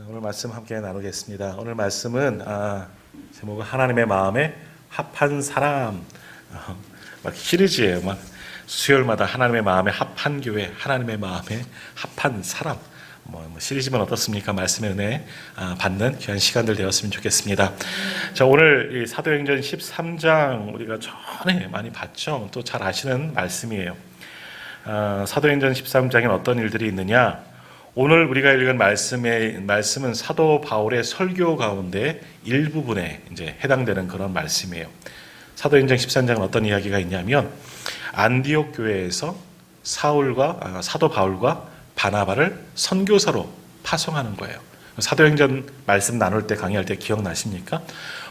오늘 말씀 함께 나누겠습니다. 오늘 말씀은 제목은 하나님의 마음에 합한 사람. 막 시리즈예요. 막 수요일마다 하나님의 마음에 합한 교회, 하나님의 마음에 합한 사람. 시리즈면 어떻습니까? 말씀의 은혜 받는 귀한 시간들 되었으면 좋겠습니다. 자, 오늘 이 사도행전 13장 우리가 전에 많이 봤죠. 또 잘 아시는 말씀이에요. 사도행전 13장엔 어떤 일들이 있느냐? 오늘 우리가 읽은 말씀은 사도 바울의 설교 가운데 일부분에 이제 해당되는 그런 말씀이에요. 사도행전 13장은 어떤 이야기가 있냐면 안디옥 교회에서 사도 바울과 바나바를 선교사로 파송하는 거예요. 사도행전 말씀 나눌 때 강의할 때 기억나십니까?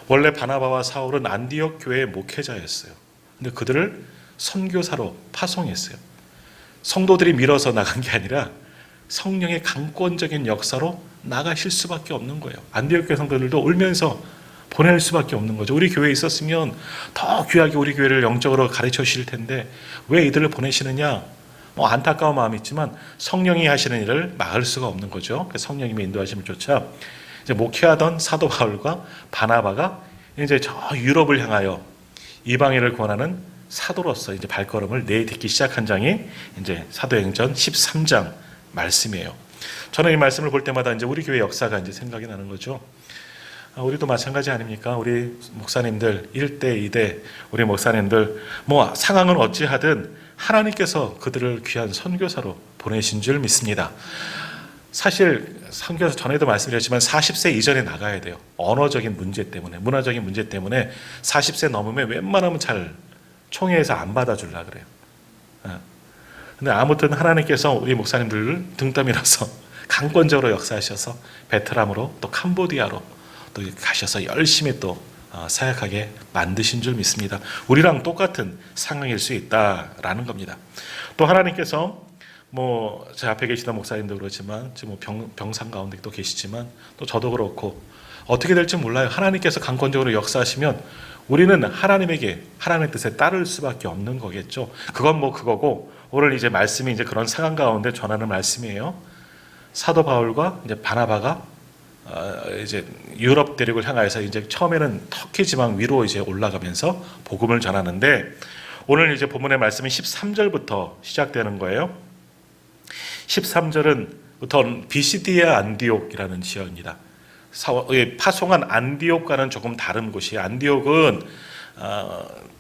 원래 바나바와 사울은 안디옥 교회의 목회자였어요. 근데 그들을 선교사로 파송했어요. 성도들이 밀어서 나간 게 아니라 성령의 강권적인 역사로 나가실 수밖에 없는 거예요. 안디옥 교회 성도들도 울면서 보낼 수밖에 없는 거죠. 우리 교회에 있었으면 더 귀하게 우리 교회를 영적으로 가르쳐 주실 텐데 왜 이들을 보내시느냐? 안타까운 마음이 있지만 성령이 하시는 일을 막을 수가 없는 거죠. 성령님의 인도하심을 쫓아 이제 목회하던 사도 바울과 바나바가 이제 저 유럽을 향하여 이방인을 권하는 사도로서 이제 발걸음을 내딛기 시작한 장이 이제 사도행전 13장 말씀이에요. 저는 이 말씀을 볼 때마다 이제 우리 교회 역사가 이제 생각이 나는 거죠. 우리도 마찬가지 아닙니까? 우리 목사님들 1대, 2대 우리 목사님들 상황은 어찌하든 하나님께서 그들을 귀한 선교사로 보내신 줄 믿습니다. 사실 선교사 전에도 말씀드렸지만 40세 이전에 나가야 돼요. 언어적인 문제 때문에, 문화적인 문제 때문에 40세 넘으면 웬만하면 잘 총회에서 안 받아주려 그래요. 근데 아무튼 하나님께서 우리 목사님들을 등 떠밀어서 강권적으로 역사하셔서 베트남으로 또 캄보디아로 또 가셔서 열심히 또 사역하게 만드신 줄 믿습니다. 우리랑 똑같은 상황일 수 있다라는 겁니다. 또 하나님께서 제 앞에 계시던 목사님도 그렇지만 지금 병상 가운데 또 계시지만 또 저도 그렇고 어떻게 될지 몰라요. 하나님께서 강권적으로 역사하시면 우리는 하나님의 뜻에 따를 수밖에 없는 거겠죠. 그건 그거고 오늘 이제 말씀이 이제 그런 상황 가운데 전하는 말씀이에요. 사도 바울과 이제 바나바가 이제 유럽 대륙을 향하여서 이제 처음에는 터키 지방 위로 이제 올라가면서 복음을 전하는데 오늘 이제 본문의 말씀은 13절부터 시작되는 거예요. 13절은 비시디아 안디옥이라는 지역입니다. 파송한 안디옥과는 조금 다른 곳이에요. 안디옥은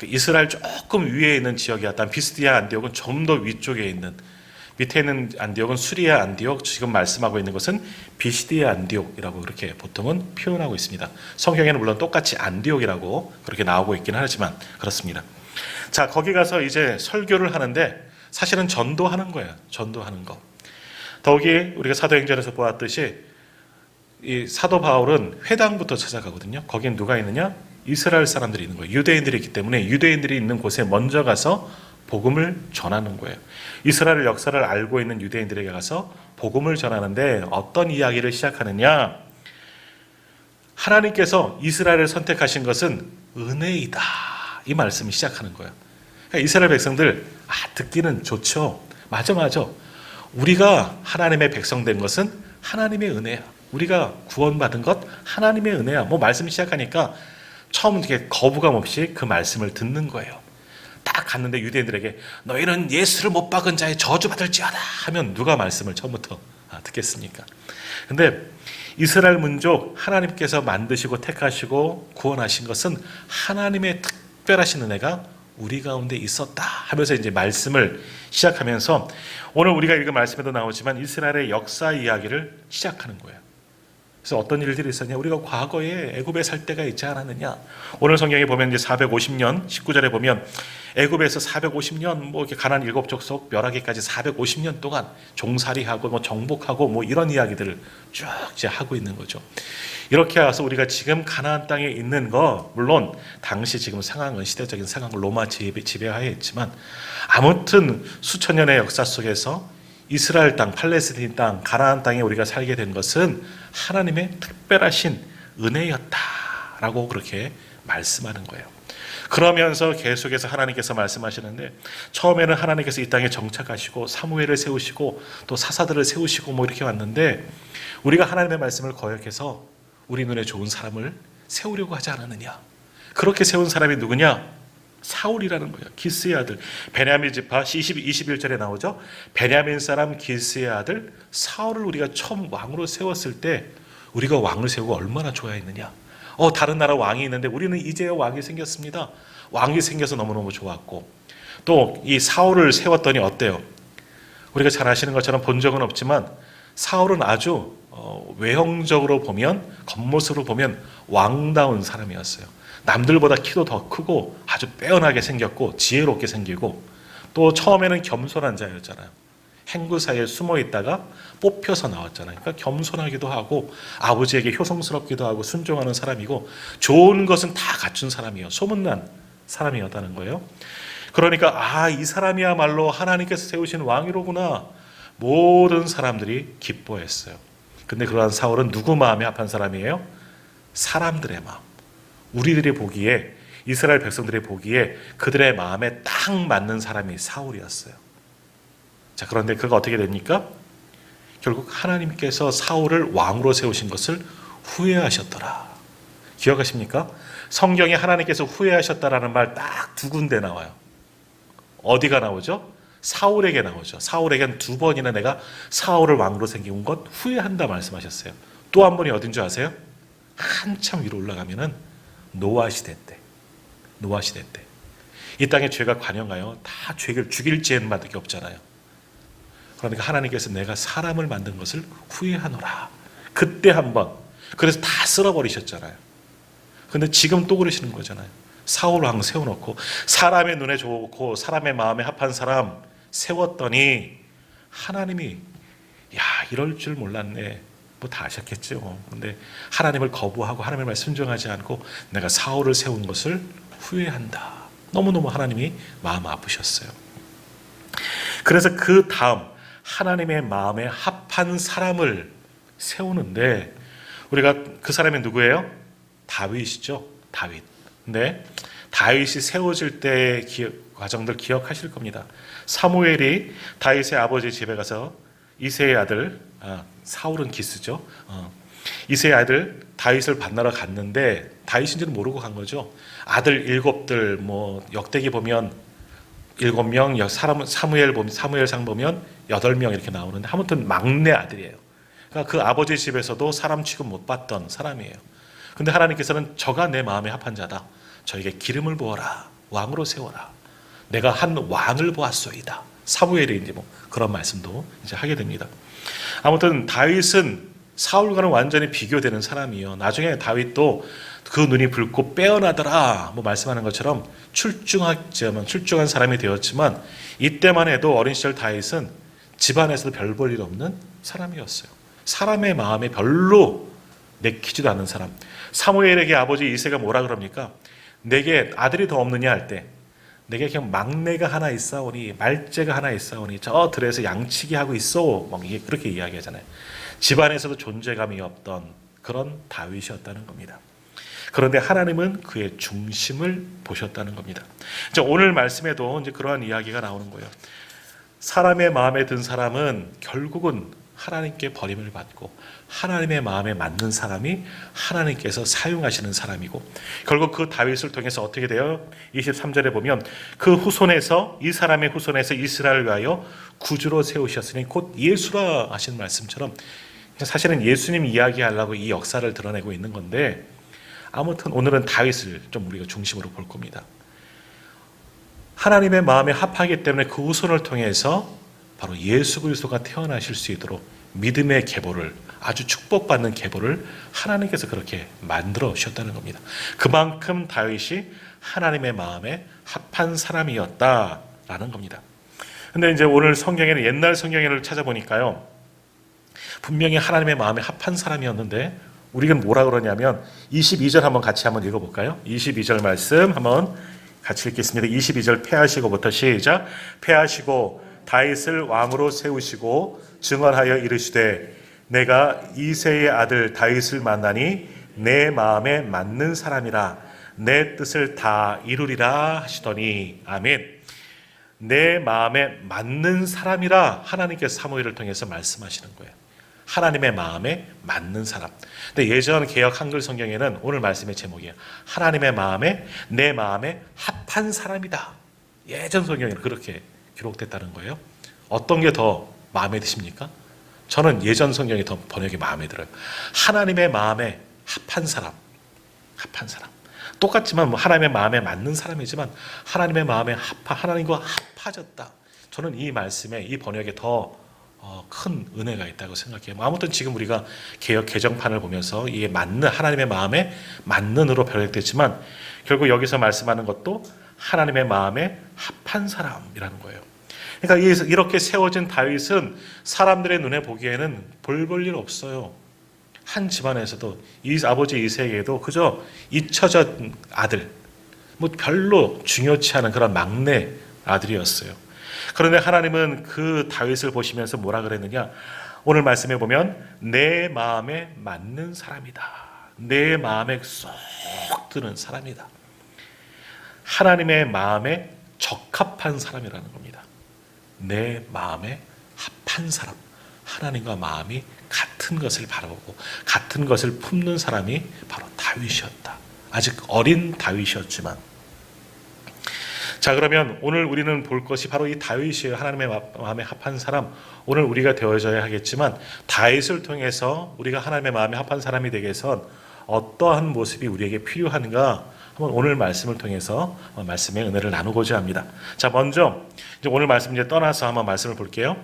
이스라엘 조금 위에 있는 지역이었다면 비시디아 안디옥은 좀 더 위쪽에 있는 밑에 있는 안디옥은 수리아 안디옥, 지금 말씀하고 있는 것은 비시디아 안디옥이라고 그렇게 보통은 표현하고 있습니다. 성경에는 물론 똑같이 안디옥이라고 그렇게 나오고 있긴 하지만 그렇습니다. 자, 거기 가서 이제 설교를 하는데 사실은 전도하는 거예요. 전도하는 거. 더욱이 우리가 사도행전에서 보았듯이 이 사도 바울은 회당부터 찾아가거든요. 거긴 누가 있느냐? 이스라엘 사람들이 있는 거예요. 유대인들이 있기 때문에 유대인들이 있는 곳에 먼저 가서 복음을 전하는 거예요. 이스라엘 역사를 알고 있는 유대인들에게 가서 복음을 전하는데 어떤 이야기를 시작하느냐? 하나님께서 이스라엘을 선택하신 것은 은혜이다. 이 말씀을 시작하는 거예요. 그러니까 이스라엘 백성들 듣기는 좋죠. 맞아. 우리가 하나님의 백성 된 것은 하나님의 은혜야. 우리가 구원받은 것 하나님의 은혜야. 말씀 시작하니까 처음 이렇게 거부감 없이 그 말씀을 듣는 거예요. 딱 갔는데 유대인들에게 너희는 예수를 못 박은 자의 저주받을지어다 하면 누가 말씀을 처음부터 듣겠습니까? 근데 이스라엘 민족 하나님께서 만드시고 택하시고 구원하신 것은 하나님의 특별하신 은혜가 우리 가운데 있었다 하면서 이제 말씀을 시작하면서 오늘 우리가 읽은 말씀에도 나오지만 이스라엘의 역사 이야기를 시작하는 거예요. 그래서 어떤 일들이 있었냐? 우리가 과거에 애굽에 살 때가 있지 않았느냐? 오늘 성경에 보면 이제 450년 19절에 보면 애굽에서 450년 이렇게 가나안 7족속 멸하기까지 450년 동안 종살이하고 정복하고 이런 이야기들을 쭉 이제 하고 있는 거죠. 이렇게 와서 우리가 지금 가나안 땅에 있는 거 물론 당시 지금 상황은 시대적인 상황은 로마 지배하에 있지만 아무튼 수천 년의 역사 속에서 이스라엘 땅, 팔레스틴 땅, 가나안 땅에 우리가 살게 된 것은 하나님의 특별하신 은혜였다라고 그렇게 말씀하는 거예요. 그러면서 계속해서 하나님께서 말씀하시는데, 처음에는 하나님께서 이 땅에 정착하시고 사무엘을 세우시고 또 사사들을 세우시고 뭐 이렇게 왔는데, 우리가 하나님의 말씀을 거역해서 우리 눈에 좋은 사람을 세우려고 하지 않았느냐. 그렇게 세운 사람이 누구냐? 사울이라는 거예요. 기스의 아들. 베냐민 지파 21절에 나오죠. 베냐민 사람 기스의 아들 사울을 우리가 처음 왕으로 세웠을 때 우리가 왕을 세우고 얼마나 좋아했느냐. 다른 나라 왕이 있는데 우리는 이제야 왕이 생겼습니다. 왕이 생겨서 너무너무 좋았고, 또 이 사울을 세웠더니 어때요? 우리가 잘 아시는 것처럼 본 적은 없지만 사울은 아주 외형적으로 보면, 겉모습으로 보면 왕다운 사람이었어요. 남들보다 키도 더 크고 아주 빼어나게 생겼고 지혜롭게 생기고, 또 처음에는 겸손한 자였잖아요. 행구 사이에 숨어 있다가 뽑혀서 나왔잖아요. 그러니까 겸손하기도 하고 아버지에게 효성스럽기도 하고 순종하는 사람이고, 좋은 것은 다 갖춘 사람이에요. 소문난 사람이었다는 거예요. 그러니까 이 사람이야말로 하나님께서 세우신 왕이로구나. 모든 사람들이 기뻐했어요. 근데 그러한 사울은 누구 마음에 합한 사람이에요? 사람들의 마음. 우리들이 보기에, 이스라엘 백성들이 보기에 그들의 마음에 딱 맞는 사람이 사울이었어요. 자, 그런데 그가 어떻게 됩니까? 결국 하나님께서 사울을 왕으로 세우신 것을 후회하셨더라. 기억하십니까? 성경에 하나님께서 후회하셨다라는 말 딱 두 군데 나와요. 어디가 나오죠? 사울에게 나오죠. 사울에게는 두 번이나 내가 사울을 왕으로 생긴 것 후회한다 말씀하셨어요. 또 한 번이 어딘 줄 아세요? 한참 위로 올라가면은 노아 시대 때. 노아 시대 때. 이 땅에 죄가 관영하여 다 죄를 죽일 죄밖에 없잖아요. 그러니까 하나님께서 내가 사람을 만든 것을 후회하노라. 그때 한 번. 그래서 다 쓸어버리셨잖아요. 근데 지금 또 그러시는 거잖아요. 사울 왕 세워놓고 사람의 눈에 좋고 사람의 마음에 합한 사람 세웠더니 하나님이 이럴 줄 몰랐네. 뭐 다 아셨겠죠. 근데 하나님을 거부하고 하나님의 말 순종하지 않고 내가 사울을 세운 것을 후회한다. 너무너무 하나님이 마음 아프셨어요. 그래서 그 다음 하나님의 마음에 합한 사람을 세우는데, 우리가 그 사람이 누구예요? 다윗이죠. 다윗. 근데 다윗이 세워질 때의 과정들 기억하실 겁니다. 사무엘이 다윗의 아버지 집에 가서 이새의 아들, 사울은 기스죠. 이새의 아들 다윗을 만나러 갔는데 다윗인지는 모르고 간 거죠. 아들 7들, 뭐 역대기 보면 7명, 사무엘상 보면 8명 이렇게 나오는데 아무튼 막내 아들이에요. 그러니까 그 아버지 집에서도 사람 취급 못 받던 사람이에요. 근데 하나님께서는 저가 내 마음에 합한 자다. 저에게 기름을 부어라. 왕으로 세워라. 내가 한 왕을 보았소이다. 사무엘이 이제 뭐 그런 말씀도 이제 하게 됩니다. 아무튼 다윗은 사울과는 완전히 비교되는 사람이에요. 나중에 다윗도 그 눈이 붉고 빼어나더라 뭐 말씀하는 것처럼 출중한 사람이 되었지만, 이때만 해도 어린 시절 다윗은 집안에서도 별 볼 일 없는 사람이었어요. 사람의 마음에 별로 내키지도 않는 사람. 사무엘에게 아버지 이새가 뭐라 그럽니까? 내게 아들이 더 없느냐 할 때, 내게 그냥 막내가 하나 있사오니, 말째가 하나 있사오니 저 들에서 양치기 하고 있어, 뭐 그렇게 이야기하잖아요. 집안에서도 존재감이 없던 그런 다윗이었다는 겁니다. 그런데 하나님은 그의 중심을 보셨다는 겁니다. 이제 오늘 말씀에도 이제 그러한 이야기가 나오는 거예요. 사람의 마음에 든 사람은 결국은 하나님께 버림을 받고, 하나님의 마음에 맞는 사람이 하나님께서 사용하시는 사람이고, 결국 그 다윗을 통해서 어떻게 돼요? 23절에 보면 그 후손에서, 이 사람의 후손에서 이스라엘을 위하여 구주로 세우셨으니 곧 예수라 하신 말씀처럼, 사실은 예수님 이야기하려고 이 역사를 드러내고 있는 건데, 아무튼 오늘은 다윗을 좀 우리가 중심으로 볼 겁니다. 하나님의 마음에 합하기 때문에 그 후손을 통해서 바로 예수 그리스도가 태어나실 수 있도록 믿음의 계보를, 아주 축복받는 계보를 하나님께서 그렇게 만들어 주셨다는 겁니다. 그만큼 다윗이 하나님의 마음에 합한 사람이었다라는 겁니다. 근데 이제 오늘 성경에는, 옛날 성경에를 찾아보니까요, 분명히 하나님의 마음에 합한 사람이었는데, 우리는 뭐라 그러냐면 22절 한번 같이 한번 읽어볼까요? 22절 말씀 한번 같이 읽겠습니다. 22절 패하시고부터 시작. 패하시고 다윗을 왕으로 세우시고 증언하여 이르시되 내가 이새의 아들 다윗을 만나니 내 마음에 맞는 사람이라. 내 뜻을 다 이루리라 하시더니 아멘. 내 마음에 맞는 사람이라 하나님께서 사무엘을 통해서 말씀하시는 거예요. 하나님의 마음에 맞는 사람. 근데 예전 개역 한글 성경에는 오늘 말씀의 제목이에요. 하나님의 마음에 내 마음에 합한 사람이다. 예전 성경에는 그렇게 기록됐다는 거예요. 어떤 게 더 마음에 드십니까? 저는 예전 성경이 더 번역이 마음에 들어요. 하나님의 마음에 합한 사람. 합한 사람. 똑같지만 하나님의 마음에 맞는 사람이지만 하나님의 마음에 하나님과 합하졌다. 저는 이 말씀에 이 번역에 더 큰 은혜가 있다고 생각해요. 아무튼 지금 우리가 개역 개정판을 보면서 이게 맞는 하나님의 마음에 맞는으로 번역됐지만 결국 여기서 말씀하는 것도 하나님의 마음에 합한 사람이라는 거예요. 그러니까 이렇게 세워진 다윗은 사람들의 눈에 보기에는 볼 일 없어요. 한 집안에서도 아버지 이새에게도 그저 잊혀진 아들, 별로 중요치 않은 그런 막내 아들이었어요. 그런데 하나님은 그 다윗을 보시면서 뭐라 그랬느냐? 오늘 말씀해 보면 내 마음에 맞는 사람이다. 내 마음에 쏙 드는 사람이다. 하나님의 마음에 적합한 사람이라는 겁니다. 내 마음에 합한 사람. 하나님과 마음이 같은 것을 바라보고 같은 것을 품는 사람이 바로 다윗이었다. 아직 어린 다윗이었지만. 자, 그러면 오늘 우리는 볼 것이 바로 이 다윗이에요. 하나님의 마음에 합한 사람. 오늘 우리가 되어져야 하겠지만 다윗을 통해서 우리가 하나님의 마음에 합한 사람이 되기 위해선 어떠한 모습이 우리에게 필요한가 한번 오늘 말씀을 통해서 말씀의 은혜를 나누고자 합니다. 자, 먼저 이제 오늘 말씀 이제 떠나서 한번 말씀을 볼게요.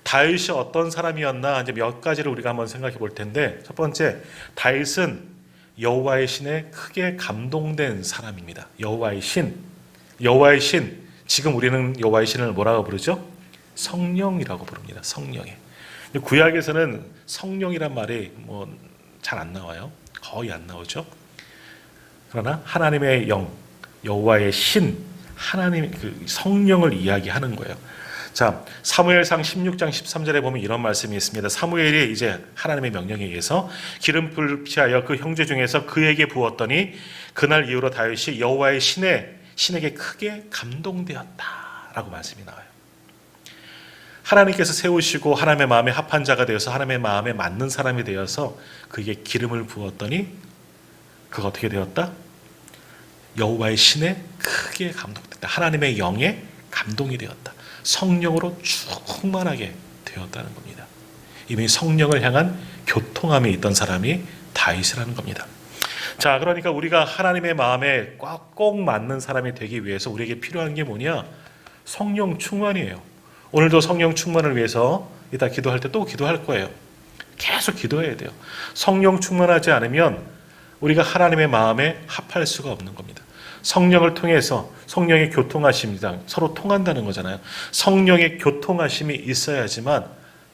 다윗이 어떤 사람이었나 이제 몇 가지를 우리가 한번 생각해 볼 텐데, 첫 번째, 다윗은 여호와의 신에 크게 감동된 사람입니다. 여호와의 신. 지금 우리는 여호와의 신을 뭐라고 부르죠? 성령이라고 부릅니다. 성령에. 구약에서는 성령이란 말이 잘 안 나와요. 거의 안 나오죠. 그러나 하나님의 영, 여호와의 신, 하나님 그 성령을 이야기하는 거예요. 자, 사무엘상 16장 13절에 보면 이런 말씀이 있습니다. 사무엘이 이제 하나님의 명령에 의해서 기름불 피하여 그 형제 중에서 그에게 부었더니 그날 이후로 다윗이 여호와의 신에게 크게 감동되었다라고 말씀이 나와요. 하나님께서 세우시고 하나님의 마음에 합한 자가 되어서 하나님의 마음에 맞는 사람이 되어서 그에게 기름을 부었더니 그가 어떻게 되었다? 여호와의 신에 크게 감동됐다. 하나님의 영에 감동이 되었다. 성령으로 충만하게 되었다는 겁니다. 이미 성령을 향한 교통함이 있던 사람이 다윗이라는 겁니다. 자, 그러니까 우리가 하나님의 마음에 꼭 맞는 사람이 되기 위해서 우리에게 필요한 게 뭐냐? 성령 충만이에요. 오늘도 성령 충만을 위해서 이따 기도할 때 또 기도할 거예요. 계속 기도해야 돼요. 성령 충만하지 않으면 우리가 하나님의 마음에 합할 수가 없는 겁니다. 성령을 통해서 성령의 교통하심이다. 서로 통한다는 거잖아요. 성령의 교통하심이 있어야지만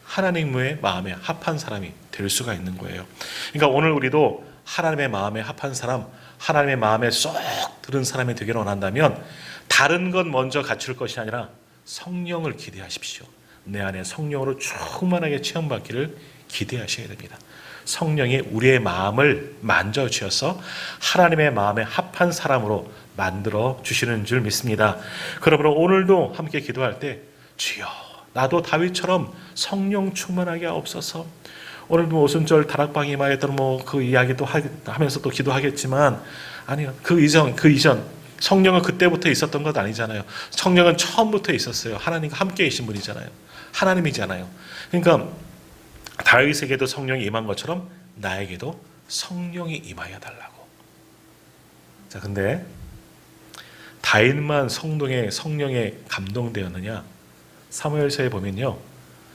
하나님의 마음에 합한 사람이 될 수가 있는 거예요. 그러니까 오늘 우리도 하나님의 마음에 합한 사람, 하나님의 마음에 쏙 들은 사람이 되기를 원한다면 다른 것 먼저 갖출 것이 아니라 성령을 기대하십시오. 내 안에 성령으로 충만하게 체험받기를 기대하셔야 됩니다. 성령이 우리의 마음을 만져주셔서 하나님의 마음에 합한 사람으로 만들어 주시는 줄 믿습니다. 그러므로 오늘도 함께 기도할 때 주여 나도 다윗처럼 성령 충만하게 하옵소서. 오늘도 오순절 다락방에 임하였던 그 이야기도 하면서 또 기도하겠지만 아니요. 그 이전 성령은 그때부터 있었던 것 아니잖아요. 성령은 처음부터 있었어요. 하나님과 함께 계신 분이잖아요. 하나님이잖아요. 그러니까 다윗에게도 성령이 임한 것처럼 나에게도 성령이 임하여 달라고. 자, 근데 다윗만 성령에 감동되었느냐? 사무엘서에 보면요,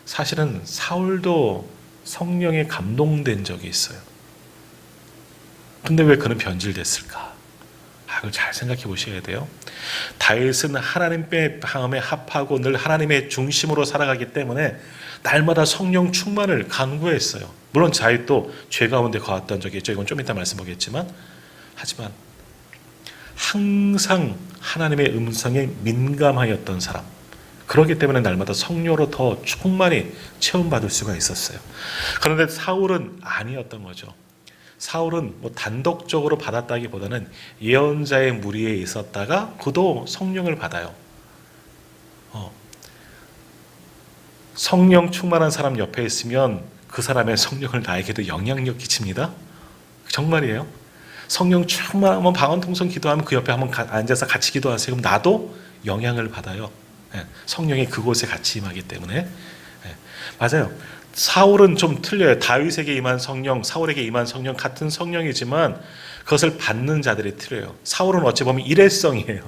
사실은 사울도 성령에 감동된 적이 있어요. 근데 왜 그는 변질됐을까? 그걸 잘 생각해 보셔야 돼요. 다윗은 하나님의 마음에 합하고 늘 하나님의 중심으로 살아가기 때문에 날마다 성령 충만을 간구했어요. 물론 다윗도 죄 가운데 거했던 적이 있죠. 이건 좀 이따 말씀 보겠지만, 하지만 항상 하나님의 음성에 민감하였던 사람, 그렇기 때문에 날마다 성령으로 더 충만히 체험받을 수가 있었어요. 그런데 사울은 아니었던 거죠. 사울은 뭐 단독적으로 받았다기보다는 예언자의 무리에 있었다가 그도 성령을 받아요. 성령 충만한 사람 옆에 있으면 그 사람의 성령을 나에게도 영향력 끼칩니다. 정말이에요. 성령 충만하면 방언통성 기도하면 그 옆에 한번 앉아서 같이 기도하세요. 그럼 나도 영향을 받아요. 성령이 그곳에 같이 임하기 때문에. 맞아요. 사울은 좀 틀려요. 다윗에게 임한 성령, 사울에게 임한 성령 같은 성령이지만 그것을 받는 자들이 틀려요. 사울은 어찌 보면 일회성이에요.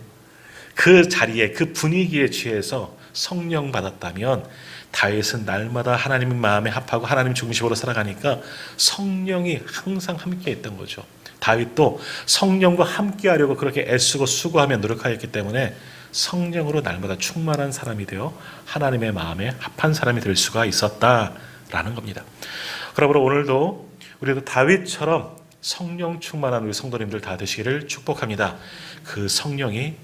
그 자리에 그 분위기에 취해서 성령 받았다면 다윗은 날마다 하나님의 마음에 합하고 하나님 중심으로 살아가니까 성령이 항상 함께 있던 거죠. 다윗도 성령과 함께 하려고 그렇게 애쓰고 수고하며 노력하였기 때문에 성령으로 날마다 충만한 사람이 되어 하나님의 마음에 합한 사람이 될 수가 있었다라는 겁니다. 그러므로 오늘도 우리도 다윗처럼 성령 충만한 우리 성도님들 다 되시기를 축복합니다. 그 성령이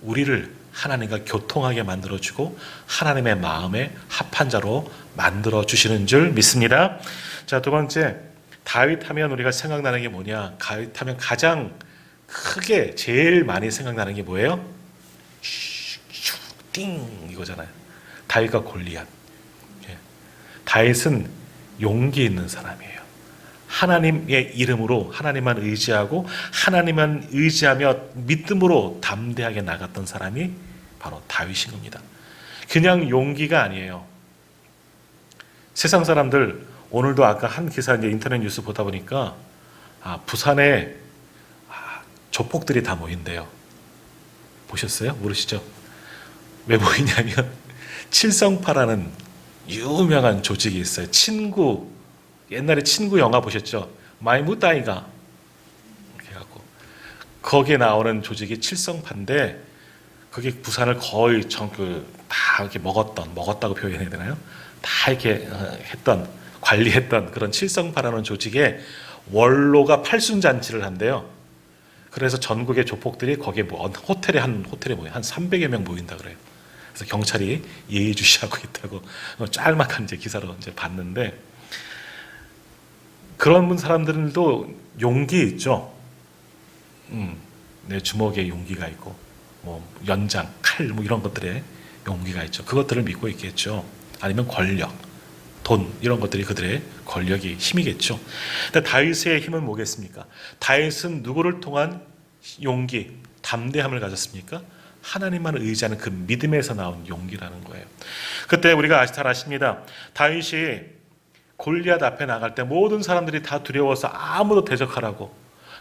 우리를 하나님과 교통하게 만들어주고 하나님의 마음에 합한 자로 만들어주시는 줄 믿습니다. 자, 두 번째, 다윗 하면 우리가 생각나는 게 뭐냐? 다윗 하면 가장 크게 제일 많이 생각나는 게 뭐예요? 띵 이거잖아요. 다윗과 골리앗. 다윗은 용기 있는 사람이에요. 하나님의 이름으로 하나님만 의지하고 하나님만 의지하며 믿음으로 담대하게 나갔던 사람이 바로 다윗인 겁니다. 그냥 용기가 아니에요. 세상 사람들 오늘도 아까 한 기사 이제 인터넷 뉴스 보다 보니까 부산에 조폭들이 다 모인대요. 보셨어요? 모르시죠? 왜 모이냐면 칠성파라는 유명한 조직이 있어요. 친구, 옛날에 친구 영화 보셨죠? 마이 무다이가 해갖고 거기에 나오는 조직이 칠성파인데 그게 부산을 거의 다 이렇게 먹었다고 표현해야 되나요? 다 이렇게 관리했던 그런 칠성파라는 조직에 원로가 팔순잔치를 한대요. 그래서 전국의 조폭들이 거기에 호텔에 한 300여 명 모인다 그래요. 그래서 경찰이 예의주시하고 있다고 짤막한 이제 기사로 이제 봤는데 그런 사람들도 용기 있죠. 내 주먹에 용기가 있고 뭐 연장, 칼 뭐 이런 것들에 용기가 있죠. 그것들을 믿고 있겠죠. 아니면 권력, 돈 이런 것들이 그들의 권력이 힘이겠죠. 근데 다윗의 힘은 뭐겠습니까? 다윗은 누구를 통한 용기, 담대함을 가졌습니까? 하나님만 의지하는 그 믿음에서 나온 용기라는 거예요. 그때 우리가 잘 아십니다. 다윗이 골리앗 앞에 나갈 때 모든 사람들이 다 두려워서 아무도 대적하라고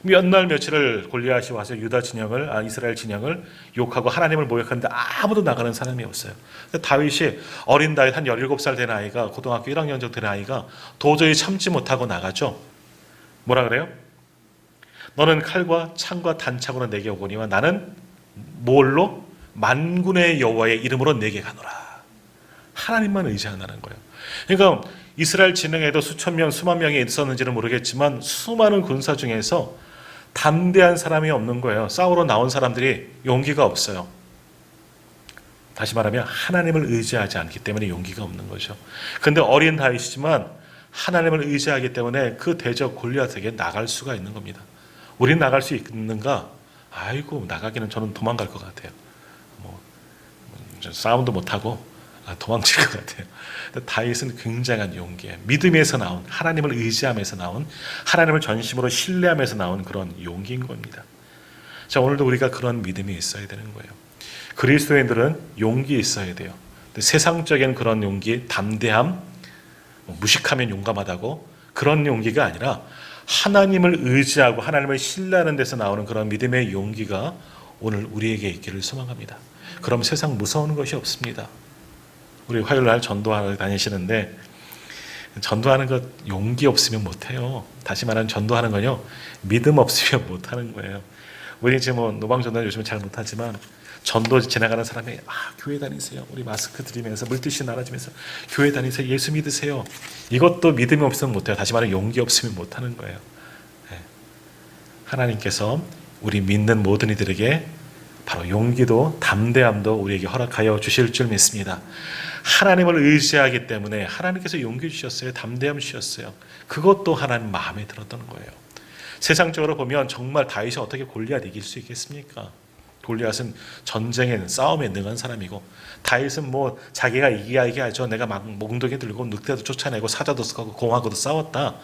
몇 날 며칠을 골리앗이 와서 유다 진영을 이스라엘 진영을 욕하고 하나님을 모욕하는데 아무도 나가는 사람이 없어요. 다윗이 어린 다윗 한 17살 된 아이가 고등학교 1학년 정도 된 아이가 도저히 참지 못하고 나가죠. 뭐라 그래요? 너는 칼과 창과 단창으로 내게 오거니와 나는 뭘로? 만군의 여호와의 이름으로 내게 가노라. 하나님만 의지한다는 거예요. 그러니까 이스라엘 진영에도 수천 명, 수만 명이 있었는지는 모르겠지만 수많은 군사 중에서 담대한 사람이 없는 거예요. 싸우러 나온 사람들이 용기가 없어요. 다시 말하면 하나님을 의지하지 않기 때문에 용기가 없는 거죠. 그런데 어린 다윗이지만 하나님을 의지하기 때문에 그 대적 골리앗에게 나갈 수가 있는 겁니다. 우린 나갈 수 있는가? 아이고 나가기는 저는 도망갈 것 같아요. 싸움도 못하고 도망칠 것 같아요. 다윗은 굉장한 용기예요. 믿음에서 나온, 하나님을 의지하면서 나온, 하나님을 전심으로 신뢰하면서 나온 그런 용기인 겁니다. 자, 오늘도 우리가 그런 믿음이 있어야 되는 거예요. 그리스도인들은 용기 있어야 돼요. 세상적인 그런 용기, 담대함, 무식하면 용감하다고 그런 용기가 아니라 하나님을 의지하고 하나님을 신뢰하는 데서 나오는 그런 믿음의 용기가 오늘 우리에게 있기를 소망합니다. 그럼 세상 무서운 것이 없습니다. 우리 화요일 날 전도하러 다니시는데 전도하는 것 용기 없으면 못해요. 다시 말하면 전도하는 건요 믿음 없으면 못하는 거예요. 우리 지금 노방 전도는 요즘은 잘 못하지만 전도 지나가는 사람이 교회 다니세요. 우리 마스크 드리면서 물티슈 나눠주면서 교회 다니세요. 예수 믿으세요. 이것도 믿음이 없으면 못해요. 다시 말하면 용기 없으면 못하는 거예요. 하나님께서 우리 믿는 모든 이들에게 바로 용기도 담대함도 우리에게 허락하여 주실 줄 믿습니다. 하나님을 의지하기 때문에 하나님께서 용기 주셨어요. 담대함 주셨어요. 그것도 하나님 마음에 들었던 거예요. 세상적으로 보면 정말 다윗이 어떻게 골리앗 이길 수 있겠습니까? 골리앗은 전쟁에 싸움에 능한 사람이고 다윗은 뭐 자기가 이겨야죠. 내가 막 몽둥이 들고 늑대도 쫓아내고 사자도 쓰고 공하고도 싸웠다.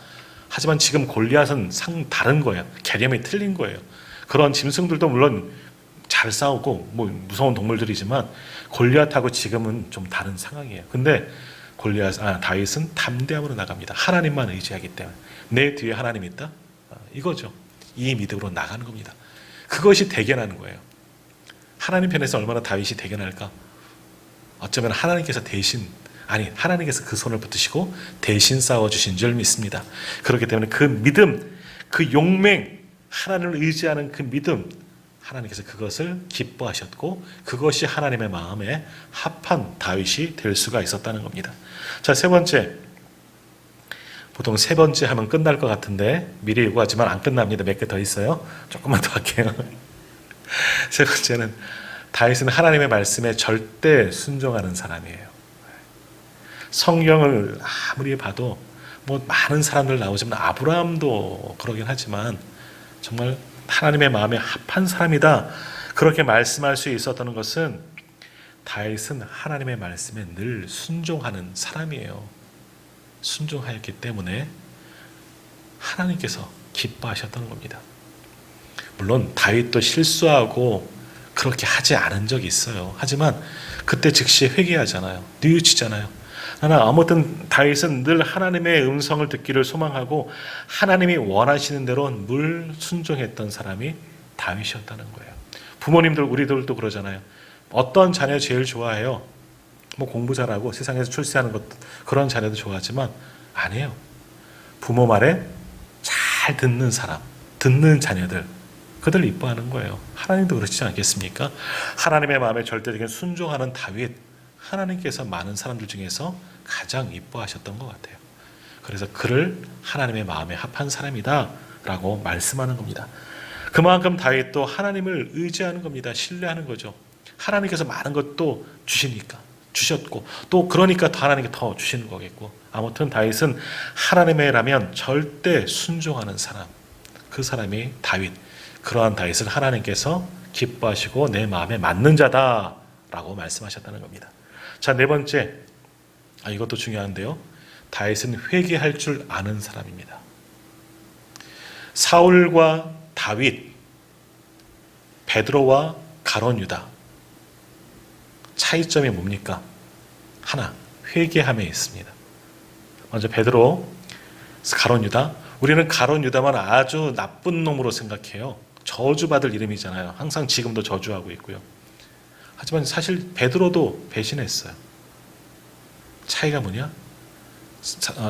하지만 지금 골리앗은 다른 거예요. 개념이 틀린 거예요. 그런 짐승들도 물론 잘 싸우고 뭐 무서운 동물들이지만 골리앗하고 지금은 좀 다른 상황이에요. 근데 다윗은 담대함으로 나갑니다. 하나님만 의지하기 때문에 내 뒤에 하나님 있다. 이거죠. 이 믿음으로 나가는 겁니다. 그것이 대견하는 거예요. 하나님 편에서 얼마나 다윗이 대견할까? 어쩌면 하나님께서 그 손을 붙드시고 대신 싸워주신 줄 믿습니다. 그렇기 때문에 그 믿음, 그 용맹, 하나님을 의지하는 그 믿음, 하나님께서 그것을 기뻐하셨고 그것이 하나님의 마음에 합한 다윗이 될 수가 있었다는 겁니다. 자, 세 번째. 보통 세 번째 하면 끝날 것 같은데 미리 예고하지만 안 끝납니다. 몇 개 더 있어요. 조금만 더 할게요. 세 번째는 다윗은 하나님의 말씀에 절대 순종하는 사람이에요. 성경을 아무리 봐도 뭐 많은 사람들 나오지만 아브라함도 그러긴 하지만 정말 하나님의 마음에 합한 사람이다. 그렇게 말씀할 수 있었던 것은 다윗은 하나님의 말씀에 늘 순종하는 사람이에요. 순종하였기 때문에 하나님께서 기뻐하셨던 겁니다. 물론 다윗도 실수하고 그렇게 하지 않은 적이 있어요. 하지만 그때 즉시 회개하잖아요. 뉘우치잖아요. 아무튼 다윗은 늘 하나님의 음성을 듣기를 소망하고 하나님이 원하시는 대로 늘 순종했던 사람이 다윗이었다는 거예요. 부모님들 우리들도 그러잖아요. 어떤 자녀 제일 좋아해요? 뭐 공부 잘하고 세상에서 출세하는 것 그런 자녀도 좋아하지만 아니에요. 부모 말에 잘 듣는 사람, 듣는 자녀들 그들 이뻐하는 거예요. 하나님도 그렇지 않겠습니까? 하나님의 마음에 절대적인 순종하는 다윗, 하나님께서 많은 사람들 중에서 가장 이뻐하셨던 것 같아요. 그래서 그를 하나님의 마음에 합한 사람이다 라고 말씀하는 겁니다. 그만큼 다윗도 하나님을 의지하는 겁니다. 신뢰하는 거죠. 하나님께서 많은 것도 주셨고 또 그러니까 하나님께 더 주시는 거겠고 아무튼 다윗은 하나님의라면 절대 순종하는 사람, 그 사람이 다윗. 그러한 다윗을 하나님께서 기뻐하시고 내 마음에 맞는 자다라고 말씀하셨다는 겁니다. 자, 네 번째. 이것도 중요한데요. 다윗은 회개할 줄 아는 사람입니다. 사울과 다윗, 베드로와 가룟 유다. 차이점이 뭡니까? 하나, 회개함에 있습니다. 먼저 베드로, 가룟 유다. 우리는 가룟 유다만 아주 나쁜 놈으로 생각해요. 저주받을 이름이잖아요. 항상 지금도 저주하고 있고요. 하지만 사실 베드로도 배신했어요. 차이가 뭐냐?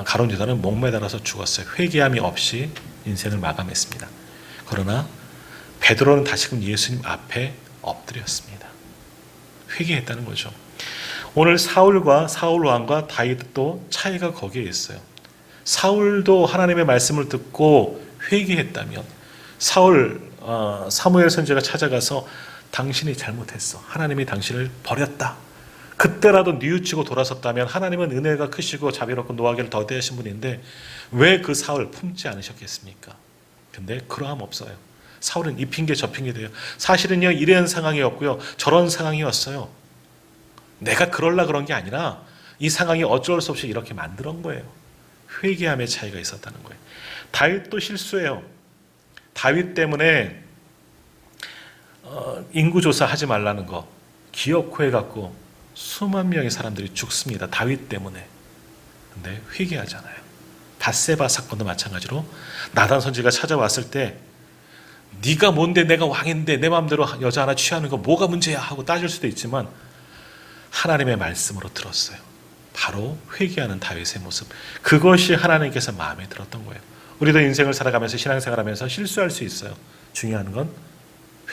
가룟 유다는 목매달아서 죽었어요. 회개함이 없이 인생을 마감했습니다. 그러나 베드로는 다시금 예수님 앞에 엎드렸습니다. 회개했다는 거죠. 오늘 사울 왕과 다윗도 차이가 거기에 있어요. 사울도 하나님의 말씀을 듣고 회개했다면 사무엘 선지자가 찾아가서 당신이 잘못했어. 하나님이 당신을 버렸다. 그때라도 뉘우치고 돌아섰다면 하나님은 은혜가 크시고 자비롭고 노하기를 더디하신 분인데 왜 그 사울 품지 않으셨겠습니까? 근데 그러함 없어요. 사울은 이 핑계 저 핑계 돼요. 사실은요 이런 상황이었고요. 저런 상황이었어요. 내가 그럴라 그런 게 아니라 이 상황이 어쩔 수 없이 이렇게 만든 거예요. 회개함의 차이가 있었다는 거예요. 다윗도 실수해요. 다윗 때문에 인구조사 하지 말라는 거 기어코해갖고 수만 명의 사람들이 죽습니다. 다윗 때문에. 근데 회개하잖아요. 밧세바 사건도 마찬가지로 나단 선지가 찾아왔을 때 네가 뭔데 내가 왕인데 내 마음대로 여자 하나 취하는 거 뭐가 문제야 하고 따질 수도 있지만 하나님의 말씀으로 들었어요. 바로 회개하는 다윗의 모습. 그것이 하나님께서 마음에 들었던 거예요. 우리도 인생을 살아가면서 신앙생활하면서 실수할 수 있어요. 중요한 건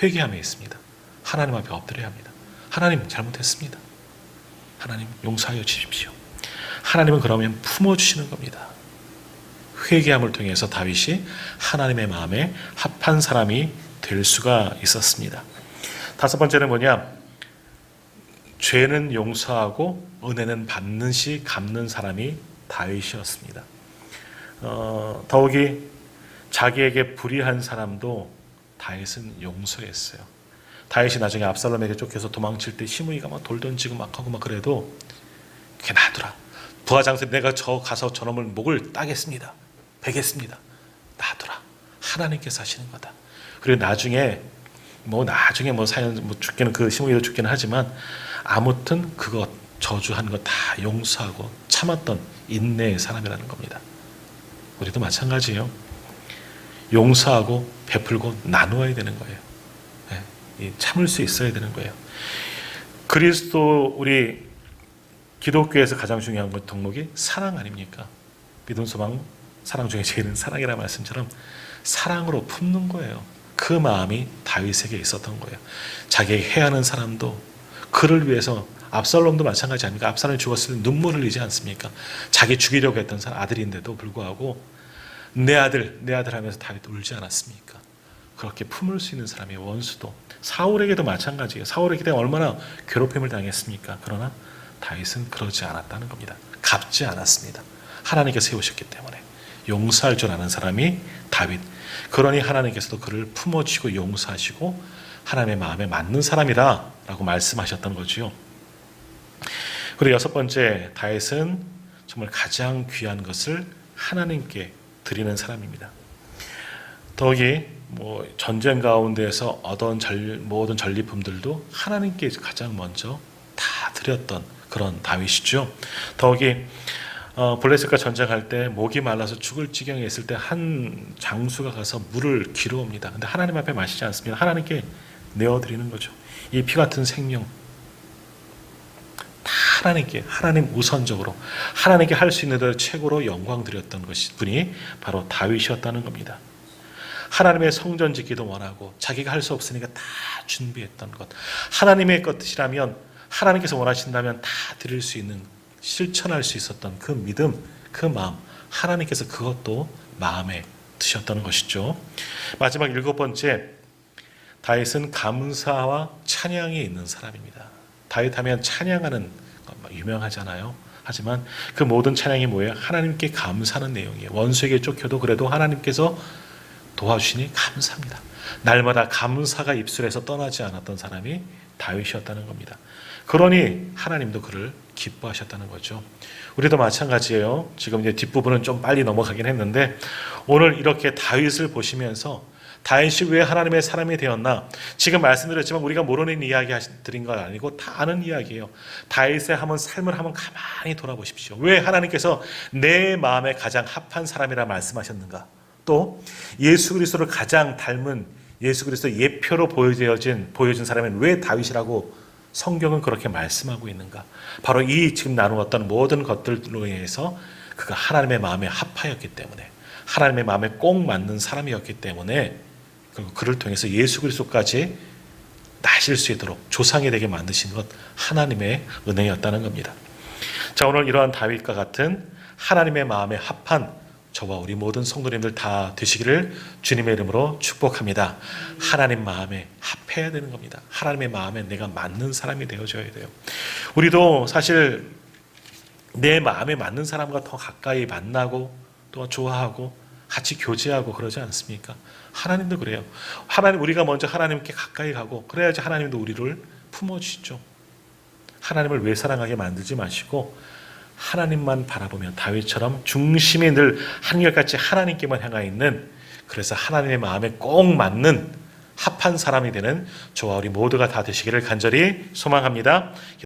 회개함에 있습니다. 하나님 앞에 엎드려야 합니다. 하나님 잘못했습니다. 하나님 용서하여 주십시오. 하나님은 그러면 품어주시는 겁니다. 회개함을 통해서 다윗이 하나님의 마음에 합한 사람이 될 수가 있었습니다. 다섯 번째는 뭐냐? 죄는 용서하고 은혜는 반드시 갚는 사람이 다윗이었습니다. 더욱이 자기에게 불의한 사람도 다윗은 용서했어요. 다윗이 나중에 압살롬에게 쫓겨서 도망칠 때 시므이가 막 돌 던지고 막 하고 막 그래도 그게 놔두라. 부하장수 내가 가서 저놈을 목을 따겠습니다. 베겠습니다. 놔두라. 하나님께서 하시는 거다. 그리고 나중에 사연 죽기는 그 시므이도 죽기는 하지만 아무튼 그것 저주한 거 다 용서하고 참았던 인내의 사람이라는 겁니다. 우리도 마찬가지예요. 용서하고 베풀고 나누어야 되는 거예요. 참을 수 있어야 되는 거예요. 그리스도 우리 기독교에서 가장 중요한 것 덕목이 사랑 아닙니까? 믿음, 소망, 사랑 중에 제일은 사랑이라는 말씀처럼 사랑으로 품는 거예요. 그 마음이 다윗에게 있었던 거예요. 자기에게 해하는 사람도 그를 위해서 압살롬도 마찬가지 아닙니까? 압살롬이 죽었을 때 눈물을 흘리지 않습니까? 자기 죽이려고 했던 사람 아들인데도 불구하고 내 아들 하면서 다윗 울지 않았습니까? 그렇게 품을 수 있는 사람이 원수도 사울에게도 마찬가지예요. 사울에게 얼마나 괴롭힘을 당했습니까? 그러나 다윗은 그러지 않았다는 겁니다. 갚지 않았습니다. 하나님께서 세우셨기 때문에 용서할 줄 아는 사람이 다윗. 그러니 하나님께서도 그를 품어주시고 용서하시고 하나님의 마음에 맞는 사람이다 라고 말씀하셨던 거죠. 그리고 여섯 번째, 다윗은 정말 가장 귀한 것을 하나님께 드리는 사람입니다. 더욱이 전쟁 가운데에서 얻은 모든 전리품들도 하나님께 가장 먼저 다 드렸던 그런 다윗이죠. 더욱이 블레셋과 전쟁할 때 목이 말라서 죽을 지경에 있을 때 한 장수가 가서 물을 길어옵니다. 근데 하나님 앞에 마시지 않습니다. 하나님께 내어드리는 거죠. 이 피 같은 생명 다 하나님께, 하나님 우선적으로 하나님께 할 수 있는 대로 최고로 영광 드렸던 분이 바로 다윗이었다는 겁니다. 하나님의 성전 짓기도 원하고 자기가 할 수 없으니까 다 준비했던 것, 하나님의 뜻이라면 하나님께서 원하신다면 다 드릴 수 있는, 실천할 수 있었던 그 믿음, 그 마음, 하나님께서 그것도 마음에 드셨다는 것이죠. 마지막 일곱 번째, 다윗은 감사와 찬양이 있는 사람입니다. 다윗하면 찬양하는 것 유명하잖아요. 하지만 그 모든 찬양이 뭐예요? 하나님께 감사하는 내용이에요. 원수에게 쫓겨도 그래도 하나님께서 도와주시니 감사합니다. 날마다 감사가 입술에서 떠나지 않았던 사람이 다윗이었다는 겁니다. 그러니 하나님도 그를 기뻐하셨다는 거죠. 우리도 마찬가지예요. 지금 이제 뒷부분은 좀 빨리 넘어가긴 했는데 오늘 이렇게 다윗을 보시면서 다윗이 왜 하나님의 사람이 되었나? 지금 말씀드렸지만 우리가 모르는 이야기 드린 건 아니고 다 아는 이야기예요. 다윗의 삶을 한번 가만히 돌아보십시오. 왜 하나님께서 내 마음에 가장 합한 사람이라 말씀하셨는가? 또 예수 그리스도를 가장 닮은 예수 그리스도 예표로 보여진 사람은 왜 다윗이라고 성경은 그렇게 말씀하고 있는가? 바로 이 지금 나누었던 모든 것들로 인해서 그가 하나님의 마음에 합하였기 때문에, 하나님의 마음에 꼭 맞는 사람이었기 때문에, 그리고 그를 통해서 예수 그리스도까지 나실 수 있도록 조상이 되게 만드신 것 하나님의 은혜였다는 겁니다. 자, 오늘 이러한 다윗과 같은 하나님의 마음에 합한 저와 우리 모든 성도님들 다 되시기를 주님의 이름으로 축복합니다. 하나님 마음에 합해야 되는 겁니다. 하나님의 마음에 내가 맞는 사람이 되어줘야 돼요. 우리도 사실 내 마음에 맞는 사람과 더 가까이 만나고 또 좋아하고 같이 교제하고 그러지 않습니까? 하나님도 그래요. 우리가 먼저 하나님께 가까이 가고 그래야지 하나님도 우리를 품어주시죠. 하나님을 왜 사랑하게 만들지 마시고 하나님만 바라보면 다윗처럼 중심이 늘 한결같이 하나님께만 향해 있는, 그래서 하나님의 마음에 꼭 맞는 합한 사람이 되는 저와 우리 모두가 다 되시기를 간절히 소망합니다.